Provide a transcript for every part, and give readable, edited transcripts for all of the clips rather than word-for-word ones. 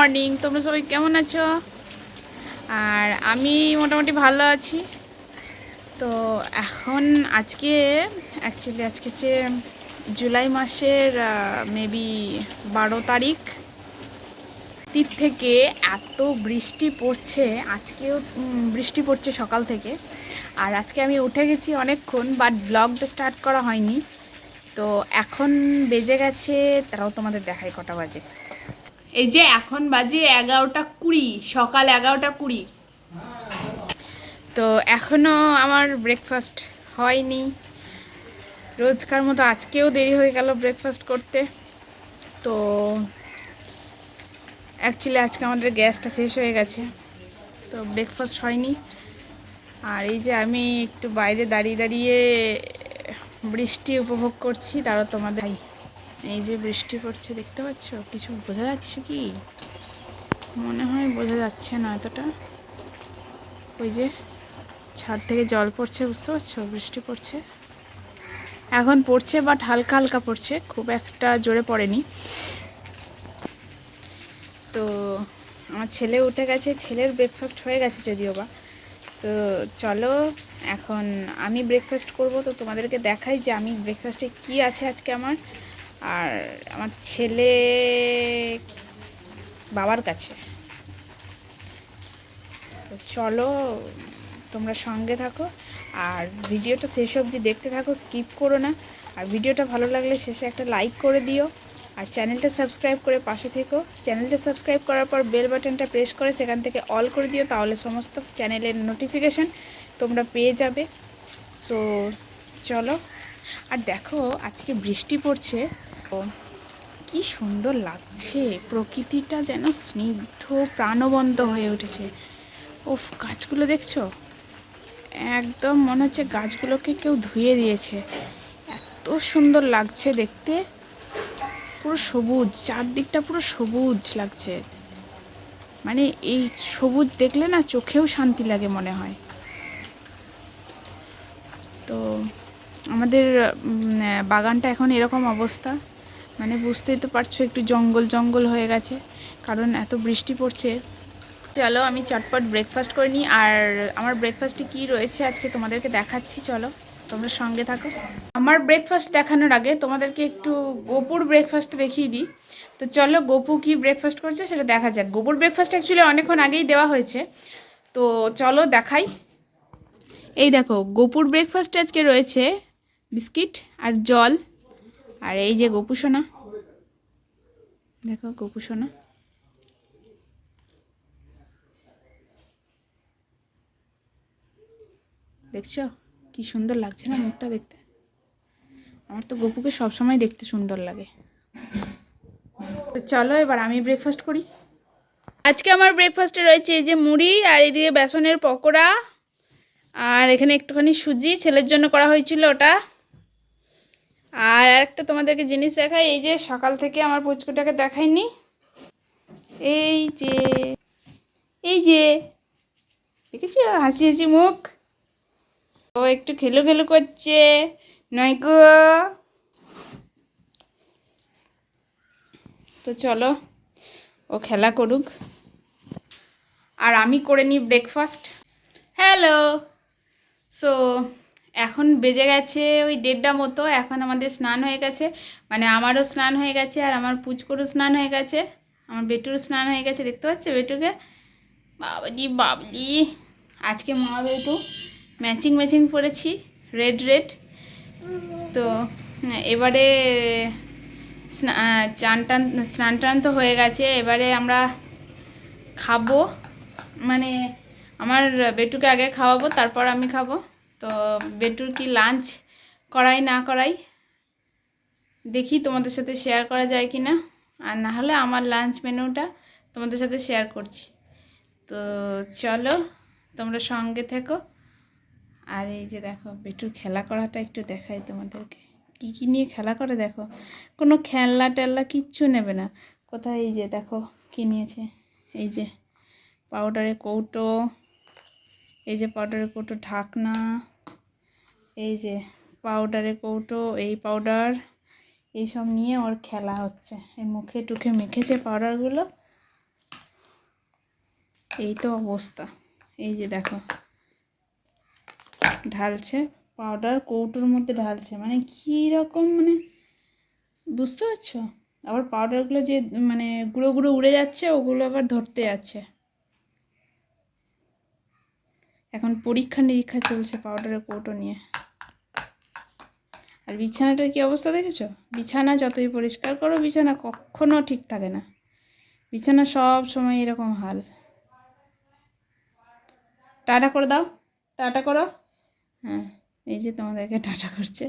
Morning. তোমরা সবাই কেমন আছো? আর আমি মোটামুটি ভালো আছি। তো এখন আজকে হচ্ছে জুলাই মাসের মেবি 12 তারিখ। তির থেকে এত বৃষ্টি পড়ছে, আজকেও বৃষ্টি পড়ছে সকাল থেকে। আর আজকে আমি উঠে গেছি অনেকক্ষণ, বাট ব্লগটা স্টার্ট করা হয়নি। তো এখন বেজে গেছে, তারাও তোমাদের দেখাই কটা বাজে। এই যে এখন বাজে 11টা 20, সকাল 11টা 20। তো এখনও আমার ব্রেকফাস্ট হয়নি। রোজকার মতো আজকেও দেরি হয়ে গেল ব্রেকফাস্ট করতে। তো অ্যাকচুয়ালি আজকে আমাদের গ্যাসটা শেষ হয়ে গেছে, তো ব্রেকফাস্ট হয়নি। আর এই যে আমি একটু বাইরে দাঁড়িয়ে দাঁড়িয়ে বৃষ্টি উপভোগ করছি, তারও তোমাদের এই যে বৃষ্টি পড়ছে দেখতে পাচ্ছ। কিছু বোঝা যাচ্ছে কি? মনে হয় বোঝা যাচ্ছে না এতটা। ওই যে ছাদ থেকে জল পড়ছে, বুঝতে পারছো? বৃষ্টি পড়ছে, এখন পড়ছে, বাট হালকা হালকা পড়ছে, খুব একটা জোরে পড়েনি। তো আমার ছেলে উঠে গেছে, ছেলের ব্রেকফাস্ট হয়ে গেছে যদিও বা। তো চলো এখন আমি ব্রেকফাস্ট করব। তো তোমাদেরকে দেখাই যে আমি ব্রেকফাস্টে কি আছে আজকে আমার। আর আমার ছেলে বাবার কাছে। তো চলো তোমরা সঙ্গে থাকো, আর ভিডিওটা শেষ অবধি দেখতে থাকো, স্কিপ করো না। আর ভিডিওটা ভালো লাগলে শেষে একটা লাইক করে দিও, আর চ্যানেলটা সাবস্ক্রাইব করে পাশে থেকো। চ্যানেলটা সাবস্ক্রাইব করার পর বেল বাটনটা প্রেস করে সেখান থেকে অল করে দিও, তাহলে সমস্ত চ্যানেলের নোটিফিকেশান তোমরা পেয়ে যাবে। সো চলো। আর দেখো আজকে বৃষ্টি পড়ছে, তো কি সুন্দর লাগছে, প্রকৃতিটা যেন স্নিগ্ধ প্রাণবন্ত হয়ে উঠেছে। ওফ, গাছগুলো দেখছো? একদম মনে হচ্ছে গাছগুলোকে কেউ ধুয়ে দিয়েছে, এত সুন্দর লাগছে দেখতে। পুরো সবুজ, চারদিকটা পুরো সবুজ লাগছে। মানে এই সবুজ দেখলে না চোখেও শান্তি লাগে মনে হয়। তো আমাদের বাগানটা এখন এরকম অবস্থা, মানে বুঝতেই তো পারছো, একটু জঙ্গল জঙ্গল হয়ে গেছে, কারণ এত বৃষ্টি পড়ছে। চলো আমি চটপট ব্রেকফাস্ট করে নিই, আর আমার ব্রেকফাস্টে কি রয়েছে আজকে তোমাদেরকে দেখাচ্ছি। চলো তোমরা সঙ্গে থাকো। আমার ব্রেকফাস্ট দেখানোর আগে তোমাদেরকে একটু গোপুর ব্রেকফাস্ট দেখিয়ে দিই। তো চলো গোপু কি ব্রেকফাস্ট করছে সেটা দেখা যাক। গোপুর ব্রেকফাস্ট অ্যাকচুয়ালি অনেকক্ষণ আগেই দেওয়া হয়েছে, তো চলো দেখাই। এই দেখো গোপুর ব্রেকফাস্টে আজকে রয়েছে বিস্কিট আর জল। আর এই যে গোপু সোনা, দেখো গোপু সোনা। দেখছো কি সুন্দর লাগছে না মুখটা দেখতে? আমার তো গোপুকে সবসময় দেখতে সুন্দর লাগে। তো চলো এবার আমি ব্রেকফাস্ট করি। আজকে আমার ব্রেকফাস্টে রয়েছে এই যে মুড়ি, আর এদিকে বেসনের পকোড়া, আর এখানে একটুখানি সুজি ছেলের জন্য করা হয়েছিল ওটা। আর একটা তোমাদেরকে জিনিস দেখাই, এই যে সকাল থেকে আমার পুচকুটাকে দেখাইনি, এই যে এই যে দেখেছি হাসি হাসি মুখ, ও একটু খেলু খেলু করছে নয় গো। তো চলো ও খেলা করুক, আর আমি করে নিই ব্রেকফাস্ট। হ্যালো। সো এখন বেজে গেছে ওই 1:30 মতো। এখন আমাদের স্নান হয়ে গেছে, মানে আমারও স্নান হয়ে গেছে, আর আমার পুচকুরও স্নান হয়ে গেছে, আমার বেটুরও স্নান হয়ে গেছে। দেখতে পাচ্ছ বেটুকে? বাবলি বাবলি, আজকে মা বেটু ম্যাচিং ম্যাচিং পরেছি, রেড রেড। তো এবারে স্নান টান তো হয়ে গেছে, এবারে আমরা খাবো। মানে আমার বেটুকে আগে খাওয়াবো, তারপর আমি খাবো। তো বেটুর কি লাঞ্চ করাই না করাই দেখি তোমাদের সাথে শেয়ার করা যায় কি না, আর না হলে আমার লাঞ্চ মেনুটা তোমাদের সাথে শেয়ার করছি। তো চলো তোমরা সঙ্গে থেকো। আর এই যে দেখো বেটুর খেলা করাটা একটু দেখাই তোমাদেরকে, কী কী নিয়ে খেলা করে দেখো। কোনো খেলনা টেলনা কিচ্ছু নেবে না। কোথায় এই যে দেখো কী নিয়েছে, এই যে পাউডারের কৌটো, এই যে পাউডারের কৌটো ঢাকনা, এই যে পাউডারের কৌটো, এই পাউডার, এইসব নিয়ে ওর খেলা হচ্ছে। এই মুখে টুখে মেখেছে পাউডারগুলো, এই তো অবস্থা। এই যে দেখো ঢালছে পাউডার, কৌটোর মধ্যে ঢালছে, মানে কীরকম, মানে বুঝতে পারছো? আবার পাউডারগুলো যে মানে গুঁড়ো গুঁড়ো উড়ে যাচ্ছে, ওগুলো আবার ধরতে যাচ্ছে। এখন পরীক্ষা নিরীক্ষা চলছে পাউডারের কৌটো নিয়ে। আর বিছানাটার কি অবস্থা দেখেছো? বিছানা যতই পরিষ্কার করো, বিছানা কখনো ঠিক থাকে না। বিছানা সব সময় এরকম হাল। টাটা করে দাও, টাটা করো। হ্যাঁ, এই যে তোমাদেরকে টাটা করছে।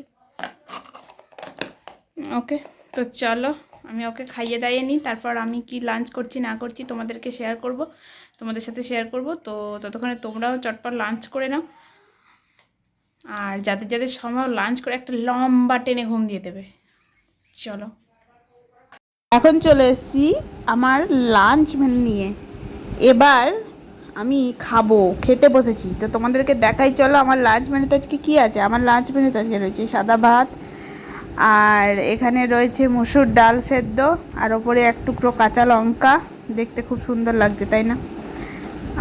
ওকে, তো চলো আমি ওকে খাইয়ে দাইয়ে নিই, তারপর আমি কি লাঞ্চ করছি না করছি তোমাদেরকে শেয়ার করব, তোমাদের সাথে শেয়ার করব। তো ততক্ষণে তোমরাও চটপট লাঞ্চ করে নাও, আর যাদের যাদের সময় লাঞ্চ করে একটা লম্বা টেনে ঘুম দিয়ে দেবে। চলো, এখন চলে এসেছি আমার লাঞ্চ মেনু নিয়ে। এবার আমি খাবো, খেতে বসেছি, তো তোমাদেরকে দেখাই চলো আমার লাঞ্চ মেনুতে আজকে কী আছে। আমার লাঞ্চ মেনুতে আজকে রয়েছে সাদা ভাত, আর এখানে রয়েছে মসুর ডাল সেদ্ধ, আর ওপরে এক টুকরো কাঁচা লঙ্কা, দেখতে খুব সুন্দর লাগছে তাই না?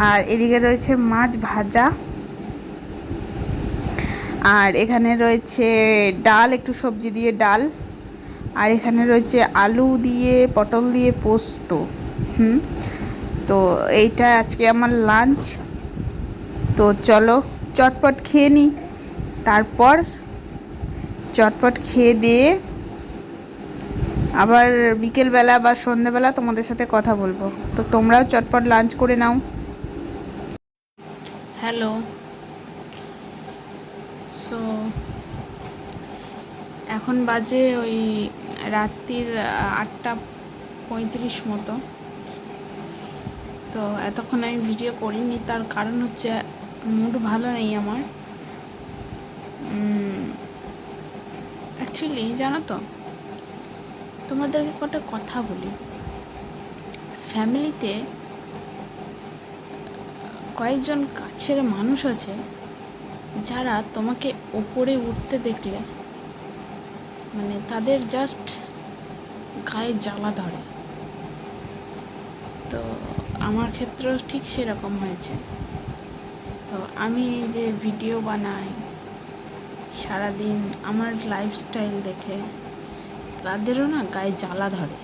আর এদিকে রয়েছে মাছ ভাজা, আর এখানে রয়েছে ডাল, একটু সবজি দিয়ে ডাল, আর এখানে রয়েছে আলু দিয়ে পটল দিয়ে পোস্ত। তো এইটা আজকে আমার লাঞ্চ। তো চলো চটপট খেয়ে নিই, তারপর চটপট খেয়ে দিয়ে আবার বিকেলবেলা বা সন্ধ্যেবেলা তোমাদের সাথে কথা বলবো। তো তোমরাও চটপট লাঞ্চ করে নাও। হ্যালো, সো এখন বাজে ওই রাত্রির 8:35 মতো। তো এতক্ষণ আমি ভিডিও করিনি, তার কারণ হচ্ছে মুড ভালো নেই আমার। অ্যাকচুয়ালি জানো তো, তোমাদেরকে কটা কথা বলি। ফ্যামিলিতে কয়েকজন কাছের মানুষ আছে যারা তোমাকে ওপরে উঠতে দেখলে মানে তাদের জাস্ট গায়ে জ্বালা ধরে। তো আমার ক্ষেত্রেও ঠিক সেরকম হয়েছে। তো আমি যে ভিডিও বানাই সারাদিন, আমার লাইফস্টাইল দেখে তাদেরও না গায়ে জ্বালা ধরে,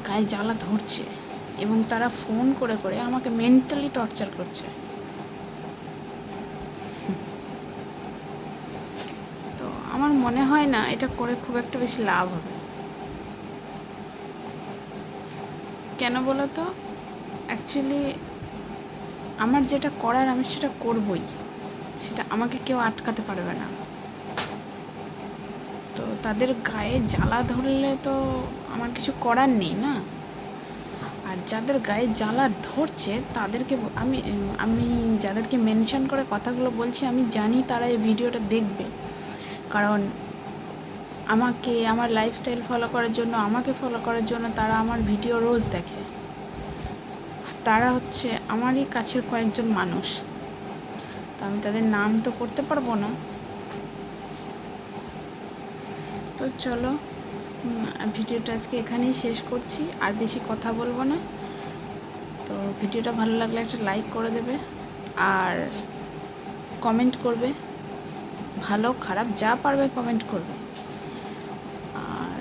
গায়ে জ্বালা ধরছে, এবং তারা ফোন করে করে আমাকে মেন্টালি টর্চার করছে। তো আমার মনে হয় না এটা করে খুব একটা বেশি লাভ হবে। কেন বলো তো? অ্যাকচুয়ালি আমার যেটা করার আমি সেটা করবই, সেটা আমাকে কেউ আটকাতে পারবে না। তো তাদের গায়ে জ্বালা ধরলে তো আমার কিছু করার নেই না। আর যাদের গায়ে জ্বালা ধরছে তাদেরকে আমি আমি যাদেরকে মেনশন করে কথাগুলো বলছি, আমি জানি তারা এই ভিডিওটা দেখবে, কারণ আমাকে আমার লাইফস্টাইল ফলো করার জন্য, আমাকে ফলো করার জন্য তারা আমার ভিডিও রোজ দেখে। তারা হচ্ছে আমারই কাছের কয়েকজন মানুষ, তো আমি তাদের নাম তো করতে পারবো না। তো চলো ভিডিওটা আজকে এখানেই শেষ করছি, আর বেশি কথা বলবো না। তো ভিডিওটা ভালো লাগলে একটা লাইক করে দেবে, আর কমেন্ট করবে, ভালো খারাপ যা পারবে কমেন্ট করবে। আর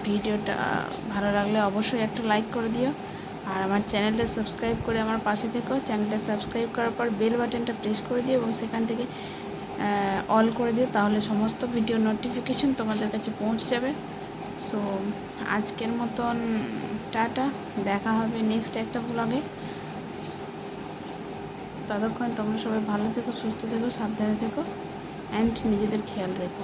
ভিডিওটা ভালো লাগলে অবশ্যই একটা লাইক করে দিও, আর আমার চ্যানেলটা সাবস্ক্রাইব করে আমার পাশে থেকো। চ্যানেলটা সাবস্ক্রাইব করার পর বেল বাটনটা প্রেস করে দিও এবং সেখান থেকে অল করে দিও, তাহলে সমস্ত ভিডিও নোটিফিকেশন তোমাদের কাছে পৌঁছে যাবে। সো আজকের মতন টাটা, দেখা হবে নেক্সট একটা ব্লগে। ততক্ষণ তোমরা সবাই ভালো থেকো, সুস্থ থেকো, সাবধানে থেকো, অ্যান্ড নিজেদের খেয়াল রেখো।